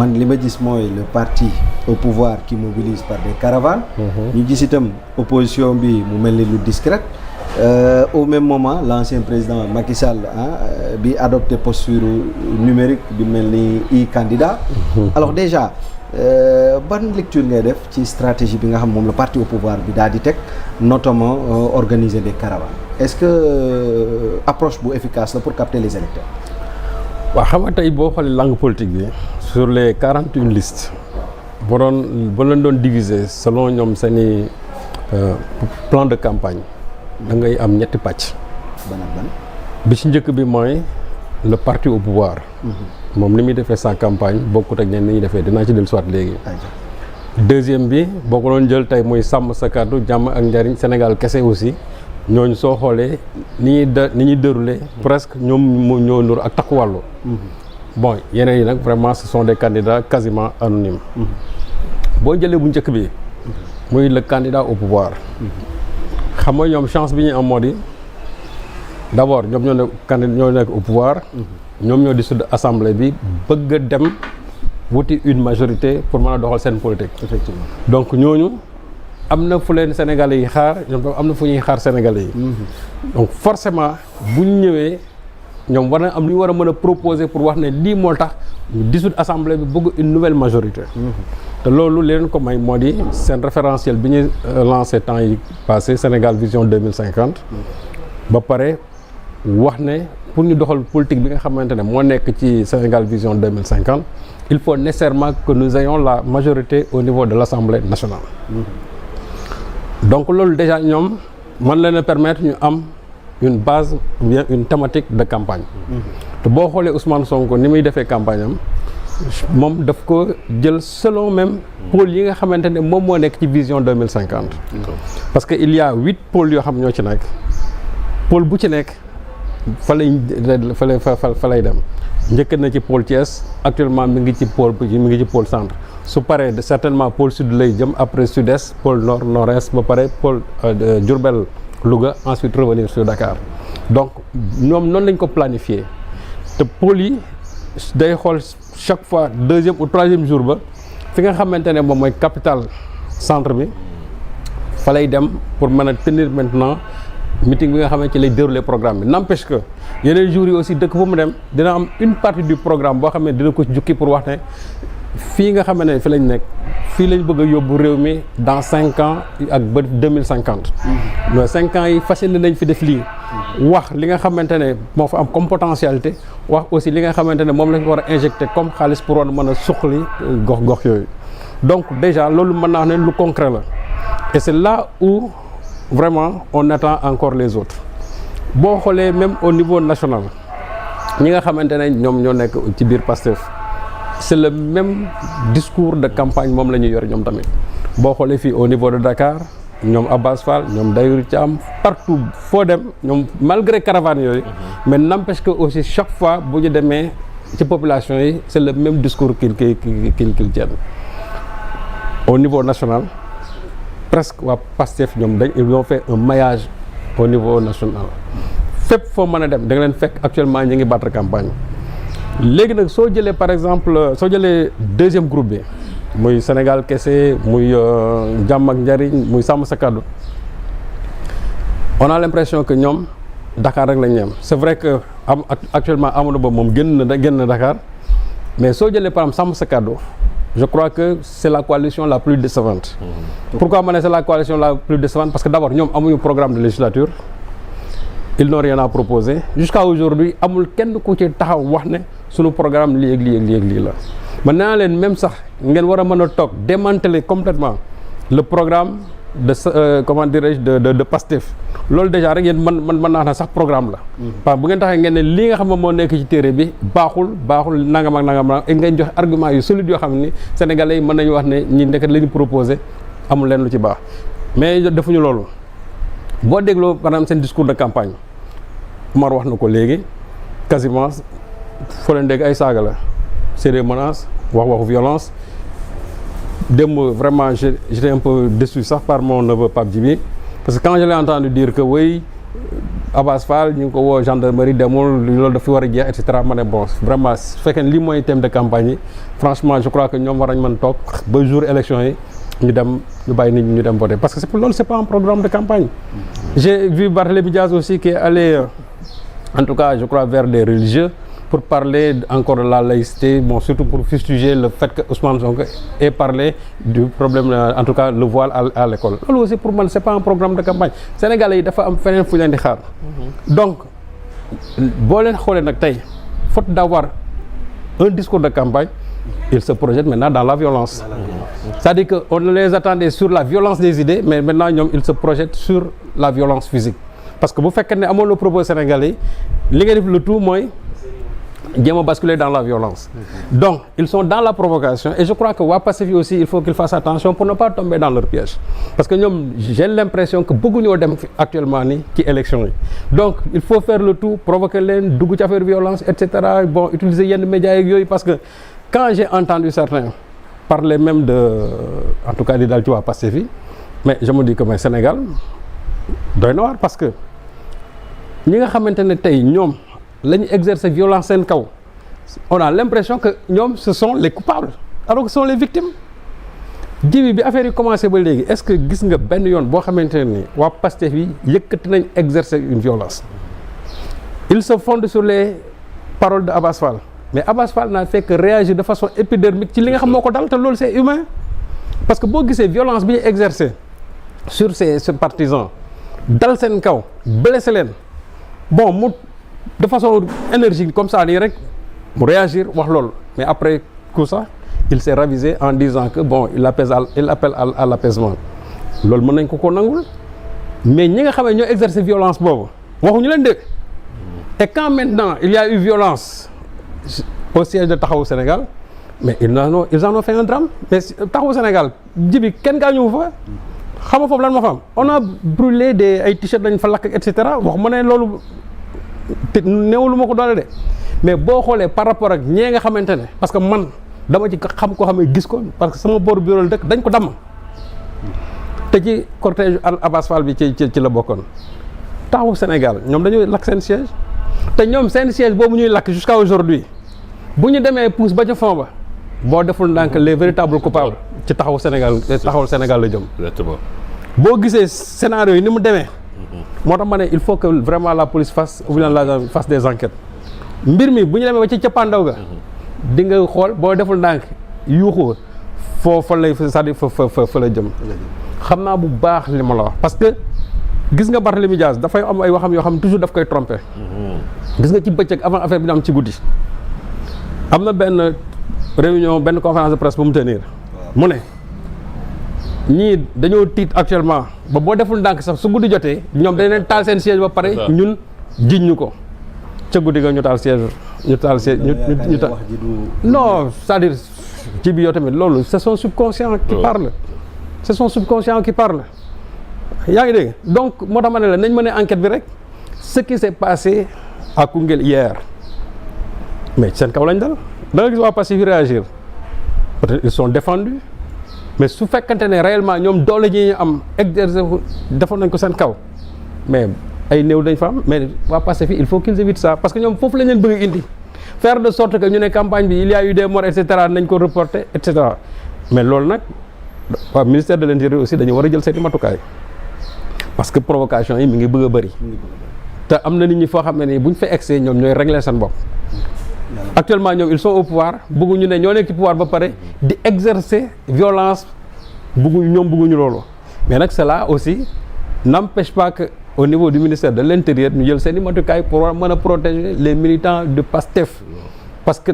man li ma gis mooy le parti au pouvoir qui mobilise par des caravanes. ñu gis itam opposition bi mu mel ni lu discrète. Au même moment l'ancien président Macky Sall bi adopté posture numérique bi mel ni candidat. Alors déjà ban lecture ngay def ci stratégie bi nga xam moom le parti au pouvoir bi daal di teg notamment organiser des caravanes est-ce que approche bu efficace la pour capter les électeurs. waaw xam nga tey boo xoolee langue politique bi sur les 41 listes ba leen doon diviser selon ñoom seeni plan de campagne da ngay am ñetti pàcc. ban ak ban. bi ci njëkk bi mooy le parti au pouvoir. moom ni muy defee sa campagne bokkut ak ñenn ni ñuy defee dinaa ci dellu soit léegi. deuxième bi boo ko doon jël tey muy sàmm sa kàddu jàmm ak njariñ Sénégal kese aussi ñooñu soo xoolee ni ñuy déroulé presque ñoom ñoo nur ak takku wàllu. bon yeneen yi nag vraiment ce sont des candidats quasiment anonymes. boo jëlee bu njëkk bi muy le candidat au pouvoir. xam nga ñoom chance bi ñu am moo di d'abord ñoom ñoo nekk au pouvoir. ñoom ñoo dissoudre assemblée bi bëgg a dem wuti une majorité pour mën a doxal seen politique. Effectivement. donc ñooñu am na fu leen Sénégalais yi xaar ñoom tam am na fu ñuy xaar Sénégalais yi. donc forcément bu ñu ñëwee ñoom war na am lu ñu war a mën a proposer pour wax ne lii moo tax ñu dissoudre assemblée bi bëgg une nouvelle majorité. te loolu leen ko may moo di seen référentiel bi ñu lancé temps yi passé Sénégal vision 2050. ba pare wax ne pour ñu doxal politique bi nga xamante ne moo nekk ci Sénégal vision 2050 il faut nécessairement que nous ayons la majorité au niveau de l'Assemblée nationale. donc loolu déjà ñoom mën leen a permettre ñu am une base ou bien une thématique de campagne. te boo xoolee Ousmane Sonko ni muy defee campagne am moom daf ko jël selon même pôle yi nga xamante ne moom moo nekk ci vision 2050. parce que il y a 8 pôles yoo xam ñoo ci nekk pôle bu ci nekk fa lay dem njëkk na ci pôle Thiès actuellement mi ngi ci pôle centre su paree certainement pôle sud lay jëm après sud-est pôle nord nord-est ba pare pôle Diourbel Louga ensuite revenir sur Dakar donc ñoom noonu lañ ko planifier te pôle yi day xool chaque fois deuxième ou troisième jour ba fi nga xamante ne moom mooy capitale centre bi fa lay dem pour mën a tenir maintenant meeting bi nga xamante ci lay dérouler programme bi n'empêche que yeneen jours yi aussi dëkk fu mu dem dina am une partie du programme boo xam ne dina ko jukki pour wax ne fii nga xamante ne fi lañ nekk fii lañ bëgg a yóbbu réew mi dans 5 ans ak ba 2050. mais 5 ans yi fas yéene nañ fi def lii. wax li nga xamante ne moo fa am comme potentialité wax aussi li nga xamante ne moom lañ ko war a injecter comme xaalis pour war a mën a suqali gox yooyu. donc déjà loolu mën naa wax ne lu concret la et c'est là où vraiment on attend encore les autres boo xoolee même au niveau national ñi nga xamante ne ñoom ñoo nekk ci biir Pastef c'est le même discours de campagne moom la ñuy yor ñoom tamit boo xoolee fii au niveau de Dakar ñoom Abbas Fall ñoom Dayru Thiam partout foo dem ñoom malgré caravane yooyu mais n'empêche que aussi chaque fois bu ñu demee ci population yi c'est le même discours qu'ils tiennent au niveau national presque waa Pastef ñoom ils ont fait un maillage au niveau national fépp foo mën a dem da nga leen fekk actuellement ñu ngi battre campagne léegi nag soo jëlee par exemple soo jëlee deuxième groupe bi muy Sénégal kese muy jàmm ak njariñ muy sàmm sa kàddu on a l'impression que ñoom Dakar rek lañ yem c'est vrai que actuellement Amadou Ba moom génn na Dakar mais soo jëlee par exemple sàmm sa kàddu je crois que c'est la coalition la plus décevante. Pourquoi ma ne c'est la coalition la plus décevante parce que d'abord ñoom amuñu programme de législature ils n'ont rien à proposer jusqu'à aujourd'hui amul kenn ku ci taxaw wax ne sunu programme lii ak lii la man naa leen même sax ngeen war a mën a toog démanteler complètement le programme de comment dirais-je de Pastef loolu déjà rek yéen mën naa ne sax programme la. parce que bu ngeen taxee ngeen ne lii nga xam ne moo nekk ci téere bi baaxul nangam ak nangam et ngeen joxe argument yu solide yoo xam ni sénégalais yi mën nañu wax ne ñi nekk la ñu proposé amul leen lu ci baax mais defuñu loolu boo dégloo par exemple seen discours de campagne Omar wax na ko léegi quasiment foo leen dégg ay saaga la c'est des menaces waxu violence. démb vraiment j'étais un peu déçu sax par mon neveu Pape Djibi parce que quand je l'ai entendu dire que oui Abass Fall ñu ngi ko woo gendarmerie demul loolu dafa war a jeex et cetera ma ne bon vraiment su fekkee lii mooy thème de campagne yi franchement je crois que ñoom war nañ mën toog ba jour élection yi ñu dem ñu bàyyi nit ñi ñu dem voter parce que loolu c'est pas un programme de campagne. J'ai vu Barthélémy Dias aussi qui est allé en tout cas je crois vers des religieux pour parler encore de la laïcité, bon, surtout pour fustiger le fait que Ousmane Sonko ait parlé du problème, en tout cas le voile à l'école. Loolu aussi pour moi c'est pas un programme de campagne. Sénégalais yi dafa am feneen fu leen di xaar. Donc boo leen xoolee nag tey faute d'avoir un discours de campagne, ils se projettent maintenant dans la violence. C'est-à-dire qu'on les attendait sur la violence des idées, mais maintenant ñoom ils se projettent sur la violence physique. Parce que bu fekkee ne amoon le propos sénégalais li nga def le tout mooy jéem a basculer dans la violence. Donc ils sont dans la provocation et je crois que waa Pastef aussi il faut qu'ils fassent attention pour ne pas tomber dans leur piège. Parce que ñoom j'ai l'impression que bëgguñoo dem actuellement ni ci élection yi. Donc il faut faire le tout provoquer leen dugg ci affaire violence et cetera bon utiliser yenn médias yeeg yooyu parce que quand j'ai entendu certains parler même de en tout cas di daal ci waa Pastef yi mais je me dis que mais Sénégal doy na waar parce que ñi nga xamante ne tey ñoom la ñu exercer violence seen kaw on a l'impression que ñoom ce sont les coupables alors que ce sont les victimes jibi bi affaire yi commencé ba léegi est-ce que gis nga benn yoon boo xamante ne ni waa Pastef yi yëkkati nañ exercer une violence ils se fondent sur les paroles de Abass Fall mais Abass Fall n'a fait que réagir de façon épidermique ci li nga xam moo ko dal te loolu c'est humain parce que boo gisee violence bi ñu exercer sur ces partisans dal seen kaw blessé leen bon mu de façon énergique comme ça nii rek mu réagir wax loolu mais après tout ça il s'est ravisé en disant que bon il appelle à l'apaisement loolu mën nañ ko nangul mais ñi nga xam ne ñoo exercer violence boobu waxuñu leen de et quand maintenant il y a eu violence au siège de Taxawu Sénégal mais ils en ont fait un drame mais Taxawu Sénégal jibi kenn gaañu fa xam nga foofu lan moo fa am on a brûlé ay t-shirts lañ fa lakk et cetera wax ma ne loolu te néewlu ma ko doole de mais boo xoolee par rapport ak ñee nga xamante ne parce que man dama ci xam koo xam ne gis ko parce que sama booru bureau dëkk dañ ko damm te ci cortège Abass Fall bi ci la bokkoon Taxawu Sénégal ñoom dañuy lakk seen siège te ñoom seen siège boobu ñuy lakk jusqu'à aujourd'hui bu ñu demee pousse ba ca fond ba boo deful ndànk les véritables coupables ci Taxawu Sénégal la jëm. boo gisee scénario yi ni mu demee. moo tax ma ne il faut que vraiment la police fasse des enquêtes mbir mi bu ñu demee ba ci cappaandaw ga di nga xool boo deful ndànk yuuxu fa lay c'est-à-dire fa la jëm. xam naa bu baax li ma la wax parce que gis nga Barthélémy Dias dafay am ay waxam yoo xam toujours daf koy tromper. gis nga ci bëccëg avant affaire bi na am ci guddi am na benn réunion benn conférence de presse bu mu tenir mu ne ñii dañoo tiit actuellement ba boo deful ndànk sax su guddi jotee ñoom dañ leen taal seen siège ba pare ñun jiñ ñu ko ca guddi ga ñu taal siège ñu taal non c'est-à-dire ci bi yow tamit loolu c'est son subconscient qui parle c'est son subconscient qui parle yaa ngi dégg donc moo tax ma ne la nañ mën a enquête bi rek ce qui s'est passé à Koungheul hier mais seen kaw lañ dal da nga gis waa Pastef yi réagir peut-être ils sont défendus mais su fekkante ne réellement ñoom doole ji ñu am exercer defoon nañ ko seen kaw mais ay néew dañ fa am mais waa Pastef il faut qu'ils évitent ça parce que ñoom foofu lañ leen bëgg indi faire de sorte que ñu ne campagne bi il y a eu des morts et cetera nañ ko reporter et cetera mais loolu nag waa ministère de l'intérieur aussi dañu war a jël seeni matukaay parce que provocation yi mi ngi bëgg a bëri te am na nit ñi foo xam ne nii bu ñu fa excès ñoom ñooy régler seen bopp. Actuellement ñoom ils sont au pouvoir bëgguñu ne ñoo nekk ci pouvoir ba pare di exercer violence bëgguñu loolu mais nag cela aussi n'empêche pas que au niveau du ministère de l'intérieur ñu jël seen i matukaay pour mën a protéger les militants de Pastef parce que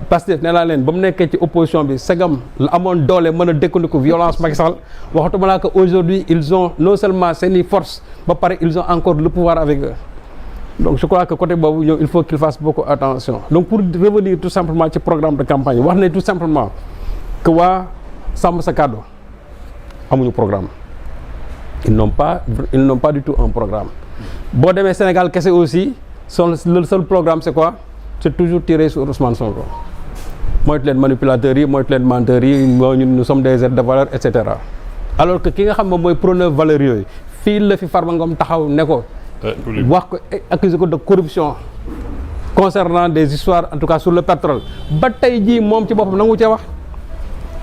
Pastef nee naa leen ba mu nekkee ci opposition bi segam la amoon doole mën a dékkandiku violence Macky Sall waxatuma laa que aujourd'hui ils ont non seulement seen i force ba pare ils ont encore le pouvoir avec eux. Donc je crois que côté boobu ñoom il faut qu'il fasse beaucoup attention donc pour revenir tout simplement ci programme de campagne wax ne tout simplement que waa Sàmm Sa Kàddu amuñu programme ils n'ont pas du tout un programme boo demee Sénégal kese aussi le seul programme c'est quoi c'est toujours tiré sur Ousmane Sonko moytu leen manipulateurs yi moytu leen menteurs yi nous sommes des êtres de valeur et cetera alors que ki nga xam moom mooy prôneur valeurs yooyu fii la fi Farba Ngom taxaw ne ko wax ko accuser ko de corruption concernant des histoires en tout cas sur le pétrole ba tey jii moom ci boppam nangu cee wax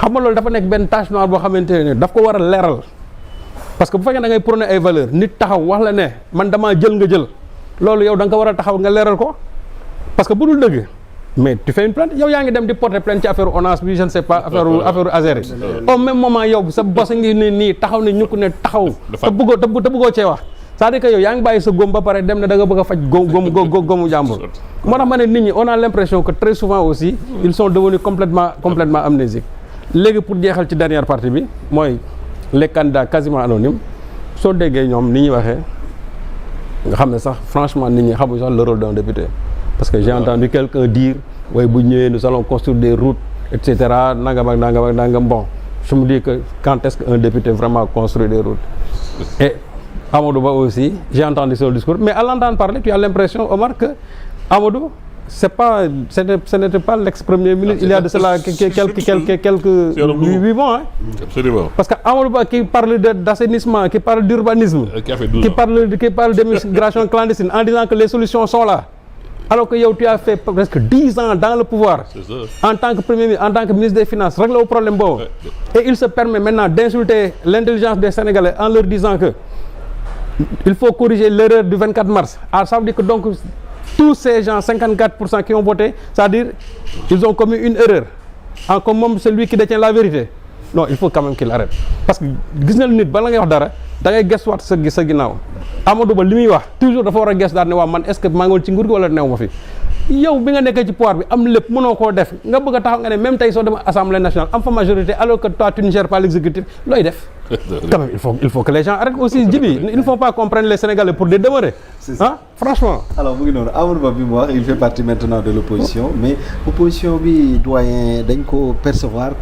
xam nga loolu dafa nekk benn tache noire boo xamante ne daf ko war a leeral parce que bu fekkee da ngay prôner ay valeurs nit taxaw wax la ne man damaa jël nga jël loolu yow da nga ko war a taxaw nga leeral ko parce que bu dul dëgg mais tu fais une plainte yow yaa ngi dem di porter plainte ci affaire ONAS bi je ne sais pas affaire Azer au même moment yow sa bos ngi ne nii taxaw ne ñu ko ne taxaw te bëggoo cee wax c'est-à-dire que yow yaa ngi bàyyi sa góom ba pare dem ne da nga bëgg a faj góomu jàmbur moo tax ma ne nit ñi on a l'impression que très souvent aussi ils sont devenus complètement amnésiques léegi pour jeexal ci dernière partie bi mooy les candidats quasiment anonymes soo déggee ñoom ni ñuy waxee nga xam ne sax franchement nit ñi xamuñ sax le rôle d'un député parce que j'ai entendu quelqu'un dire waaye bu ñëwee nous allons construire des routes et cetera nangam ak nangam bon je me dis que quand est-ce qu'un député vraiment construit des routes et Amadou Ba aussi j'ai entendu son discours mais à l'entendre parler tu as l'impression Omar que Amadou ce n'était pas l'ex-premier ministre il y a de cela quelques 8 mois Absolument. parce que Amadou Ba qui parle d'assainissement qui parle d'urbanisme qui parle d'immigration clandestine en disant que les solutions sont là alors que yow tu as fait presque 10 ans dans le pouvoir en tant que premier ministre en tant que ministre des finances régler au problème boobu et il se permet maintenant d'insulter l'intelligence des Sénégalais en leur disant que il faut corriger l'erreur du 24 mars ça veut dire que donc tous ces gens 54% qui ont voté c'est-à-dire ils ont commis une erreur en comme celui qui détient la vérité non il faut quand même qu'il arrête parce que gis na nit bala ngay wax dara da ngay gëstuwaat sa ginnaaw Amadou Ba li muy wax toujours dafa war a gëstu daal ne waa man est-ce que maa ngi woon ci nguur gi wala new ma fi yow bi nga nekkee ci pouvoir bi am lépp mënoo koo def nga bëgg a taxaw nga ne même tey soo dem assemblée nationale am fa majorité alors que toi tu ne gères pas l'exécutif looy def quand même il faut que les gens arrêtent aussi Djibi il ne faut pas qu'on prenne les Sénégalais pour des demeurés franchement alors mu ngi noonu Amadou Ba bi mu wax il fait partie maintenant de l'opposition mais opposition bi doyen dañ ko percevoir